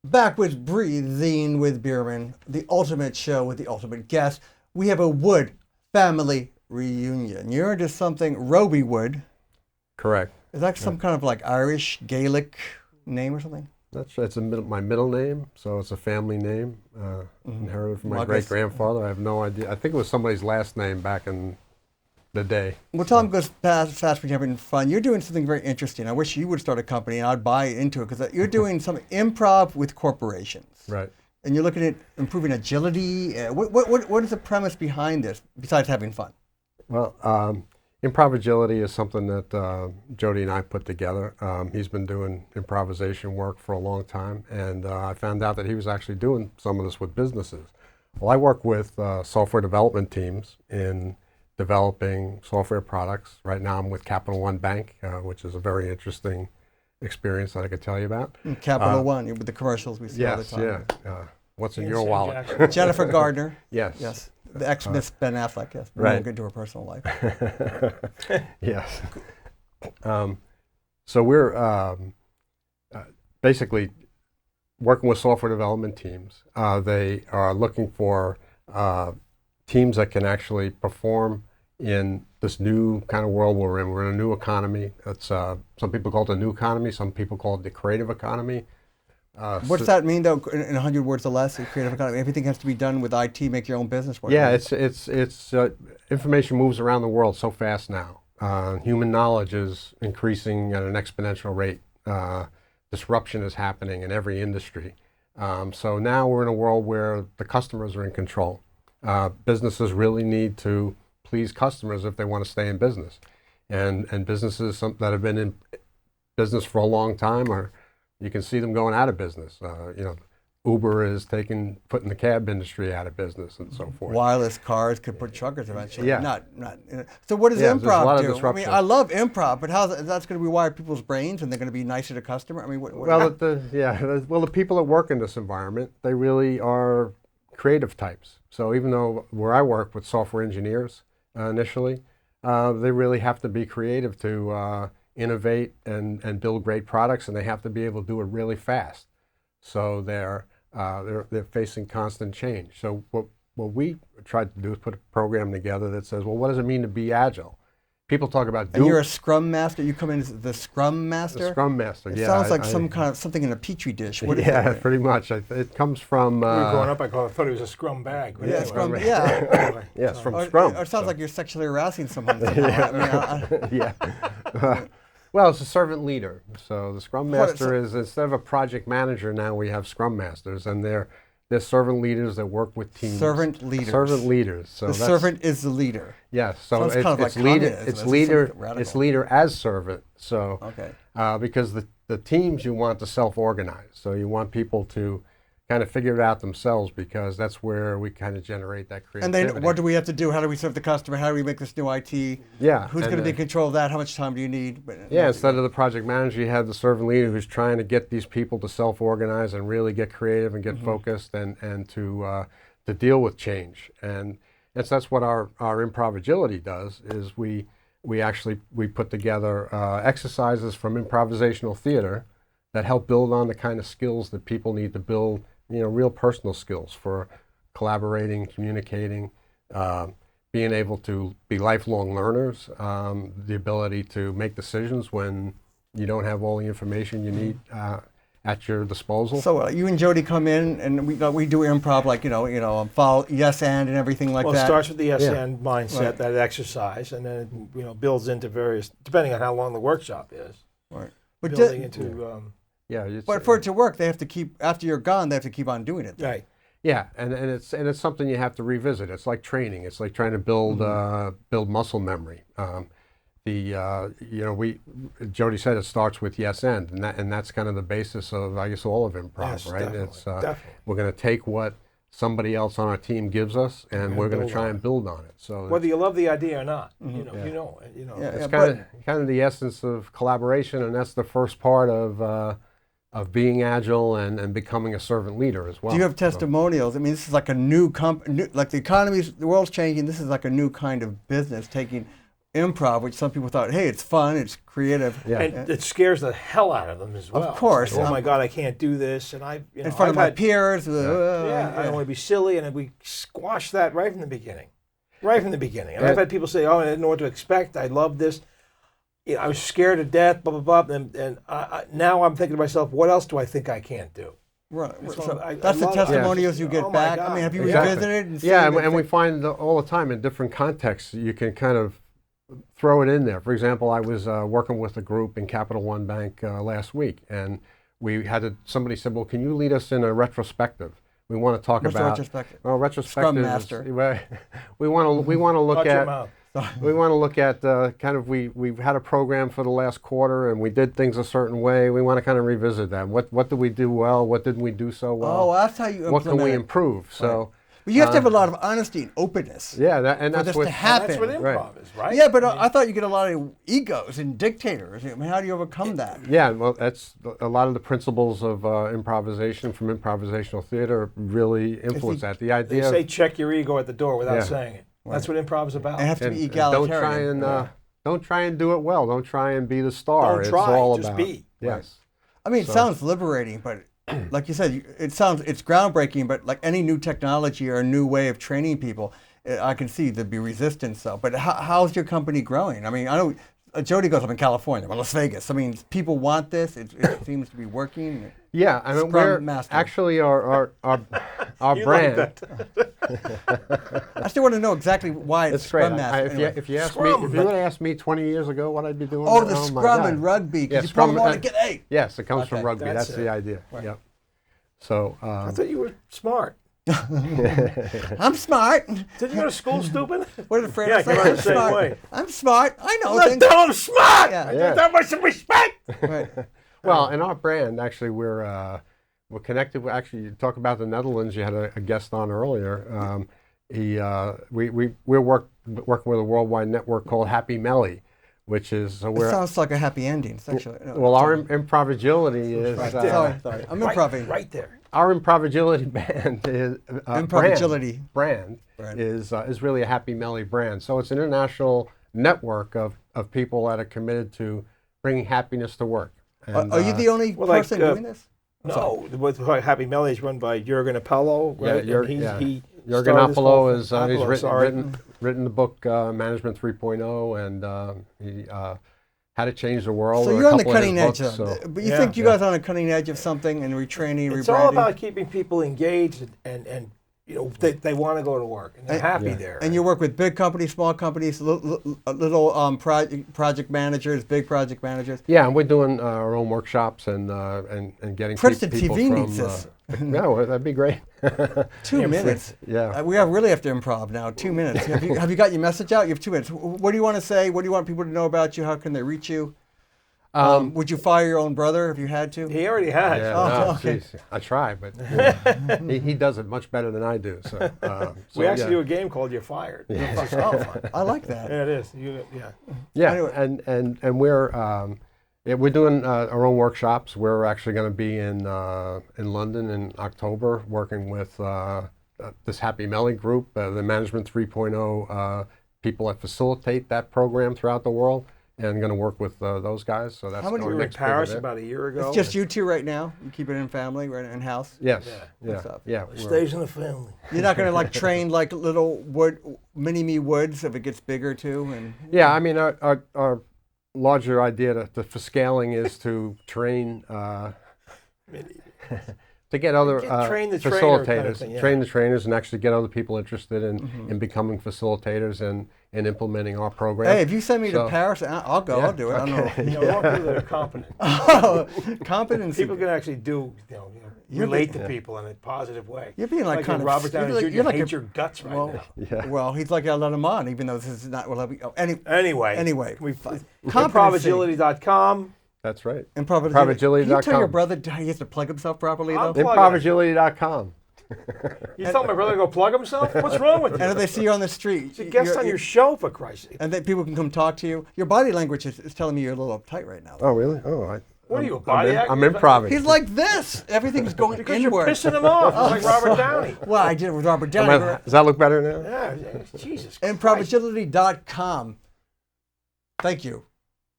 Back with Breezin with Bierman, the ultimate show with the ultimate guest. We have a Wood family reunion. You're into something, Robie Wood. Correct. Is that some kind of like Irish Gaelic name or something? That's my middle name, so it's a family name, inherited from my great-grandfather. I have no idea. I think it was somebody's last name back in the day. Well, time goes fast when you're having fun. You're doing something very interesting. I wish you would start a company and I'd buy into it because you're doing some improv with corporations. Right. And you're looking at improving agility. What is the premise behind this besides having fun? Well, Improvigility is something that Jody and I put together. He's been doing improvisation work for a long time, and I found out that he was actually doing some of this with businesses. Well, I work with software development teams in developing software products. Right now I'm with Capital One Bank, which is a very interesting experience that I could tell you about. Capital One, with the commercials we see all the Yes, time. yeah. What's in your wallet? Jennifer Gardner. Yes. Yes. The ex-Miss Ben Affleck, yes. We Right. won't get into her personal life. Yes. So we're basically working with software development teams. They are looking for teams that can actually perform in this new kind of world we're in. We're in a new economy. It's some people call it the new economy. Some people call it the creative economy. What does that mean, though, in 100 words or less, the creative economy? Everything has to be done with IT, make your own business work. Yeah, it's information moves around the world so fast now. Human knowledge is increasing at an exponential rate. Disruption is happening in every industry. So now we're in a world where the customers are in control. Businesses really need to please customers if they want to stay in business. And businesses that have been in business for a long time you can see them going out of business. Uber is putting the cab industry out of business and so forth. Wireless cars could put truckers eventually. Yeah. So what does there's a lot improv of do? I disruption. mean, I love improv, but that's going to rewire people's brains and they're going to be nicer to customer? I mean, Well, the people that work in this environment, they really are creative types. So even though where I work with software engineers initially, they really have to be creative to innovate and build great products, and they have to be able to do it really fast. So they're facing constant change. So what we tried to do is put a program together that says, well, what does it mean to be agile? People talk about And you're a Scrum Master? You come in as the Scrum Master? The Scrum Master, it yeah. It sounds like something in a Petri dish. What is yeah, it? pretty much. It comes from... When we were growing up, I thought it was a Scrum bag. Yeah, anyway. Scrum, yeah. Anyway, yes, from Or Scrum. it sounds like you're sexually harassing someone. Yeah. Well, it's a servant leader. So the Scrum Master is, instead of a project manager, now we have Scrum Masters, and they're servant leaders that work with teams. Servant leaders. Servant leaders. So the servant is the leader. Yes. So it's leader as servant. So okay. Because the teams you want to self-organize. So you want people to kind of figure it out themselves, because that's where we kind of generate that creativity. And then what do we have to do? How do we serve the customer? How do we make this new IT? Yeah. Who's going to be in control of that? How much time do you need? Instead of the project manager, you have the servant leader who's trying to get these people to self-organize and really get creative and get focused and to deal with change. And that's what our Improvigility does, is we put together exercises from improvisational theater that help build on the kind of skills that people need to build, real personal skills for collaborating, communicating, being able to be lifelong learners, the ability to make decisions when you don't have all the information you need at your disposal. So you and Jody come in and we do improv, like, follow yes and everything like that. Well, it starts with the yes and mindset, that exercise, and then it builds into various, depending on how long the workshop is. Right. But but for it to work, they have to keep, after you're gone, they have to keep on doing it. Right. Yeah, and it's something you have to revisit. It's like training. It's like trying to build muscle memory. Jody said it starts with yes and that's kind of the basis of, I guess, all of improv, yes, right? Definitely. We're going to take what somebody else on our team gives us, and we're going to try and build on it. So whether you love the idea or not, it's kind of the essence of collaboration, and that's the first part of being agile and becoming a servant leader as well. Do you have testimonials? I mean, this is like a new company, like the world's changing. This is like a new kind of business, taking improv, which some people thought, hey, it's fun, it's creative. Yeah. And it scares the hell out of them as well. Of course. It's like, oh my God, I can't do this. And In front of my peers. I don't want to be silly. And we squash that right from the beginning. Right from the beginning. And I've had people say, oh, I didn't know what to expect. I love this. I was scared to death, blah, blah, blah. And now I'm thinking to myself, what else do I think I can't do? Right. So So that's the testimonials you get my back. God. I mean, have you Exactly. revisited? And Yeah, seen and we find all the time in different contexts, you can kind of throw it in there. For example, I was working with a group in Capital One Bank last week, and we had somebody said, well, can you lead us in a retrospective? We want to talk What's the about retrospective? Well, retrospective. Scrum Master. We want to look Watch your at mouth. we want to look at kind of we've had a program for the last quarter and we did things a certain way. We want to kind of revisit that. What did we do well? What didn't we do so well? Oh, that's how you implement what can we it. improve? So But you have to have a lot of honesty and openness yeah, for that's this what to happen. That's what improv Right. is, right? Yeah, but I thought you get a lot of egos and dictators. I mean, how do you overcome that? Yeah, well, that's a lot of the principles of improvisation from improvisational theater really influence that. The They idea say check your ego at the door without Yeah. saying it. That's what improv is about. And have to and be don't try egalitarian. and don't try and do it well. Don't try and be the star. Don't It's try, all just about be. yes. I mean, it sounds liberating, but like you said, it's groundbreaking. But like any new technology or a new way of training people, I can see there'd be resistance. So, but how's your company growing? I mean, I know Jody goes up in California, Las Vegas. I mean, people want this. It seems to be working. Yeah, I mean, Scrum we're Master. actually our You brand. like that. I still want to know exactly why it's It's great. Scrum Master. Anyway. If you ask Scrum, me, if you would have asked me 20 years ago what I'd be doing, Oh, the my scrum God. and rugby. Yeah, Because you scrum probably want and- to get A. Yes, it comes from Okay, rugby. that's That's it. the idea. Yep. So I thought you were smart. I'm smart. Did you go to school, stupid? What did Fred Yeah, say? come on, I'm the same smart. way. I'm smart. I know Let's things. tell them smart. Yeah. Yeah. That much some respect. Right. well, in our brand, actually, we're connected. Actually, you talk about the Netherlands. You had a guest on earlier. We're working with a worldwide network called Happy Melly, which is It sounds like a happy ending, sexually. well, our Improvigility is Sorry. I'm improving. Right there. our Improvigility band is Improvigility. brand is really a Happy Melly brand. So it's an international network of people that are committed to bringing happiness to work. And, Are you the only well, like, person doing this? No, with Happy Melly is run by Jürgen Apollo, Yeah, right? Jürgen started this whole Apollo thing. he's Apollo, written the book Management 3.0, and he How to Change the World. So or a you're on the couple of his cutting edge, books, though. so- But you Yeah. think you guys are on the cutting edge of something and retraining, It's rebranding? all about keeping people engaged and you know they want to go to work and they're happy Yeah. there. And you work with big companies, small companies, little project managers, big project managers. Yeah, and we're doing our own workshops and getting Princeton people TV from. needs this. Yeah, well, that'd be great. 2 minutes. Yeah. We really have to improv now. 2 minutes. Have you got your message out? You have 2 minutes. What do you want to say? What do you want people to know about you? How can they reach you? Would you fire your own brother if you had to? He already has. Yeah, Oh, no, okay. geez, I try, but you know, he does it much better than I do. So, We actually do a game called You're Fired. It's just all fun. I like that. Yeah, it is. yeah, Anyway. and we're doing our own workshops. We're actually going to be in London in October, working with this Happy Melly group, the Management 3.0 people that facilitate that program throughout the world, and going to work with those guys. So that's How many our We were in next big Paris event. about a year ago. It's just you two right now. You keep it in family, right in house. Yes. Yeah. What's up? Yeah. It stays in the family. You're not going to like train like little mini me woods if it gets bigger too. And Yeah, I mean, our larger idea for scaling is to train, to get other Train the trainer facilitators, kind of thing, yeah. train the trainers, and actually get other people interested in becoming facilitators and implementing our program. hey, if you send me to So- Paris, I'll go. Yeah, I'll do it. I don't know. You know, more people that are competent. Oh, competency. People can actually do, relate to people in a positive way. You're being like kind of- Robert Downey you're like- Jr. you're like hates a- your guts right well, now. Yeah. Well, he's like I let him on, even though this is not. Well, Anyway, Anyway, competency. Improvigility.com. That's right. Improvigility. Can you tell Improvigility.com. your brother he has to plug himself properly I'm though? plug- Improvigility.com. You tell my brother to go plug himself? What's wrong with And if you? they see you on the street, He's a guest on your show, for Christ's sake. and then people can come talk to you. Your body language is telling me you're a little uptight right now. Oh, really? Oh, What are you, a body actor? I'm improving. He's like this. Everything's going Because inward. you're pissing him off. It's like Robert Downey. Well, I did it with Robert Downey. Does that look better now? Yeah, Jesus Christ. Improvigility.com. Thank you.